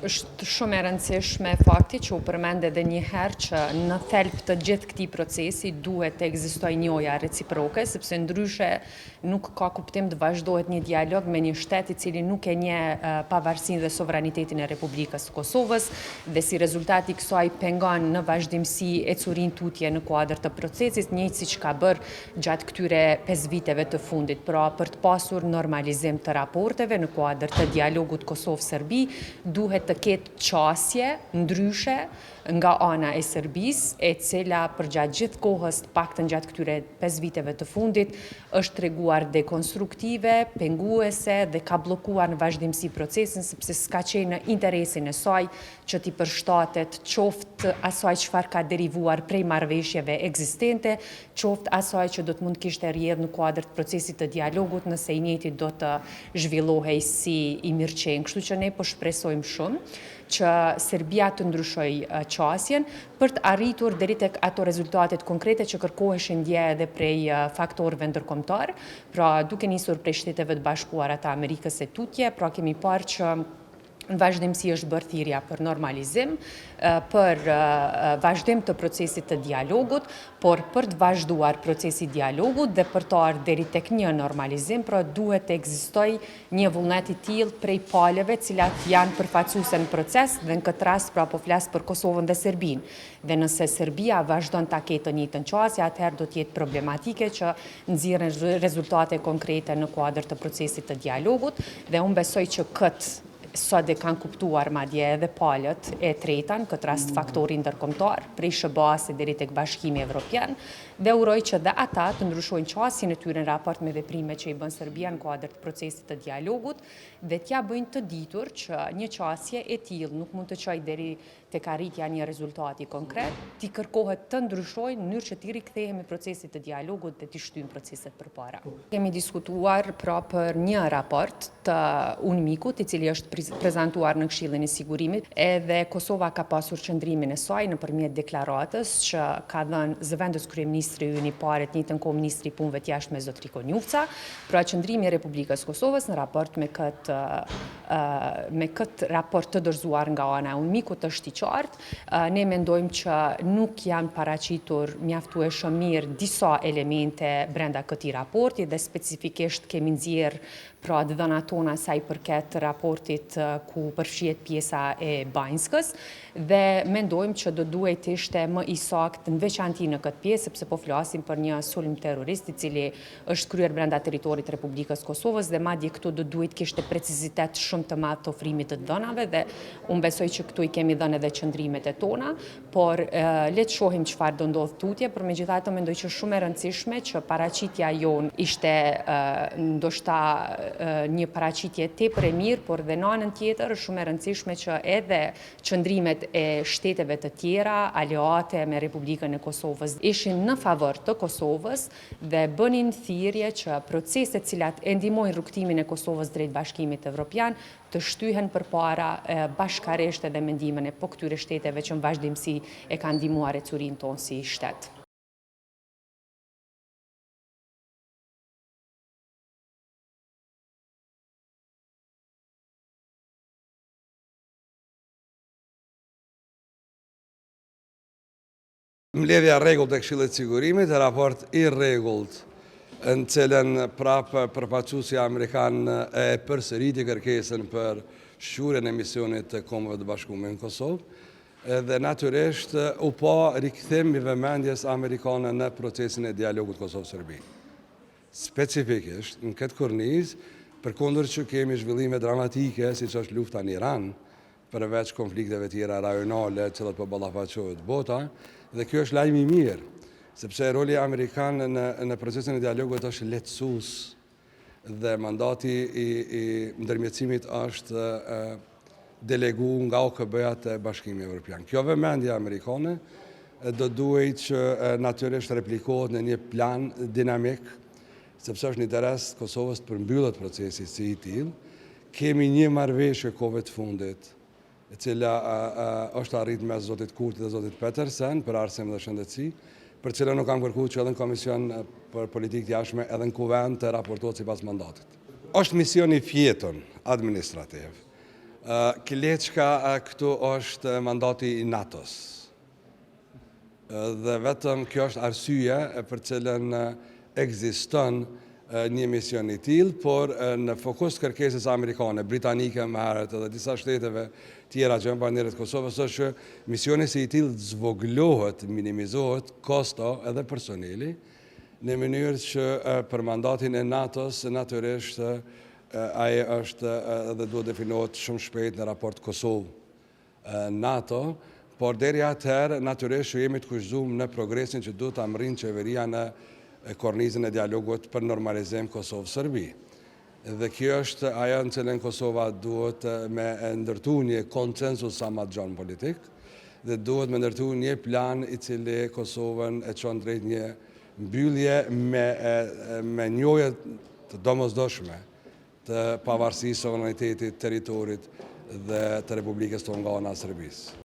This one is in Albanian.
është shumë e rëndësishme fakti që u përmend edhe një herë që në thelb të gjithë këtij procesi duhet të ekzistojë njohja reciproke, sepse ndryshe nuk ka kuptim të vazhdohet një dialog me një shtet I cili nuk e njeh pavarësinë dhe sovranitetin e Republikës së Kosovës dhe si rezultat I kësaj pengon në vazhdimsi ecurinë tutje në kuadër të procesit, njëjtë siç ka bërë gjatë këtyre 5 viteve të fundit. Pra, për të pasur normalizim të raporteve në kuadër të dialogut Kosovë-Serbi, duhet të ketë qasje ndryshe nga ana e Serbisë, e cila përgjatë gjithë kohës, të paktën gjatë këtyre 5 viteve të fundit, është treguar dekonstruktive, penguese dhe ka bllokuar në vazhdimsi procesin, sepse s'ka qenë në interesin e saj që t'i përshtatet qoftë asaj çfarë ka derivuar prej marrëveshjeve ekzistente, qoftë asaj që do të mund kishte rrjedhë në kuadër të procesit të dialogut nëse I njëjti do të zhvillohej si I mirëqenë. Kështu që ne po shpresojmë shumë që Serbia të ndryshojë qasjen për të arritur deri tek ato rezultatet konkrete që kërkoheshin dje edhe prej faktorëve ndërkombëtar. Pra, duke nisur prej Shteteve të Bashkuara të Amerikës së Tutje, pra kemi parë që në vazhdimsi është bërë thirrja për normalizim, për vazhdim të procesit të dialogut, por për të vazhduar procesi dialogut dhe për të ardhur deri tek një normalizim, pra duhet të ekzistojë një vullnet I tillë prej palëve, të cilat janë përfaqësuese në proces dhe në këtë rast pra po flas për Kosovën dhe Serbinë. Dhe nëse Serbia vazhdon ta ketë të njëjtën qasje, atëherë do të jetë problematike që nxjerrin rezultate konkrete në kuadër të procesit të dialogut dhe unë besoj që këtë sot e kanë kuptuar madje edhe palët e treta, në këtë rast faktori ndërkombëtar, prej SBA-s deri tek Bashkimi Evropian, dhe uroj që dhe ata të ndryshojnë qasjen e tyre në raport me veprimet që I bën Serbia në kuadër të procesit të dialogut dhe t'ja bëjnë të ditur që një qasje e tillë nuk mund të çojë deri tek arritja një rezultati konkret, t'i kërkohet të ndryshojnë në mënyrë që t'i rikthehemi procesit të dialogut dhe t'i shtyjmë proceset përpara. Kemi diskutuar pra për një raport të UNMIK-ut, I cili është prezantuar në Këshillin e Sigurimit, edhe Kosova ka pasur qëndrimin e saj nëpërmjet deklaratës që ka dhënë zëvendës kryeministri ynë I parë, të njëjtën kohë ministri I punëve të jashtme zot Riko Njufca, pra qëndrimi I Republikës Kosovës në raport me këtë raport të dorëzuar nga ana e UNMIK-ut është I qartë. Ne mendojmë që nuk janë paraqitur mjaftueshëm mirë disa elemente brenda këtij raporti dhe specifikisht kemi nxjerrë pra të dhënat tona sa I përket raportit ku përfshihet pjesa e Banjskës dhe mendojmë që do duhet të ishte më I saktë në veçanti në këtë pjesë sepse po flasim për një sulm terrorist I cili është kryer brenda territorit të Republikës Kosovës dhe madje këtu do duhet kishte precizitet shumë të madh të ofrimit të dhënave dhe unë besoj që këtu I kemi dhënë edhe qëndrimet e tona, por le të shohim çfarë do ndodh tutje, por megjithatë mendoj që shumë e rëndësishme që paraqitja jonë ishte ndoshta një paraqitje tepër e mirë, por dhe në anën tjetër është shumë e rëndësishme që edhe qëndrimet e shteteve të tjera, aleate me Republikën e Kosovës, ishin në favor të Kosovës dhe bënin thirrje që proceset cilat e ndihmojnë rrugtimin e Kosovës drejt Bashkimit Evropian të shtyhen përpara bashkërisht edhe mendimin e këtyre shteteve që në vazhdimsi e kanë ndihmuar ecurinë tonë si shtet. Mbledhja rregullt e Këshillit të Sigurimit, raport I rregullt në cilën prapë përfaqësuesi amerikan e përsëriti kërkesën për shurjen e misionit të Kombëve të Bashkuara në Kosovë dhe natyrisht u pa rikthim I vëmendjes amerikane në procesin e dialogut Kosovë-Serbi. Specifikisht në këtë kornizë, përkundër që kemi zhvillime dramatike siç është lufta në Iran, përveç konflikteve tjera rajonale që po ballafaqohet bota, dhe kjo është lajm I mirë, sepse roli amerikan në procesin e dialogut është lehtësues dhe mandati I ndërmjetësimit është deleguar nga OKB-ja te Bashkimi Evropian. Kjo vëmendje amerikane do duhet që natyrisht replikohet në një plan dinamik, sepse është në interes Kosovës të përmbyllet procesi si I tillë. Kemi një marrëveshje kohëve të fundit e cila është arrit mes zotit Kurti dhe zotit Petersen për arsim dhe shëndetësi, për cilën nuk kam kërkuar që edhe në Komision për Politikë të Jashtme edhe në Kuvend të raportohet sipas mandatit. Është mision I fjetën administrativ. Kleçka këtu është mandati i NATO-s. Dhe vetëm kjo është arsye për cilën ekziston një mision i tillë, por në fokus kërkesës amerikane, britanike më herët edhe disa shteteve tjera që janë banorët e Kosovës është që misioni si i tillë zvogëlohet, minimizohet kosto edhe personeli në mënyrë që për mandatin e NATO-s natyrisht ai është edhe duhet definohet shumë shpejt në raport Kosovë-NATO, por deri atëherë natyrisht jemi të kushtuar në progresin që duhet ta marrë qeveria në kornizën e dialogut për normalizim Kosovë-Serbi. Dhe kjo është ajo në cilën Kosova duhet me ndërtu një konsensus sa më të gjatë politik dhe duhet me ndërtu një plan i cili Kosovën e çon drejt një mbyllje me njohje të domosdoshme të pavarësisë, sovranitetit, territorit dhe të Republikës tonë nga ana e Serbisë.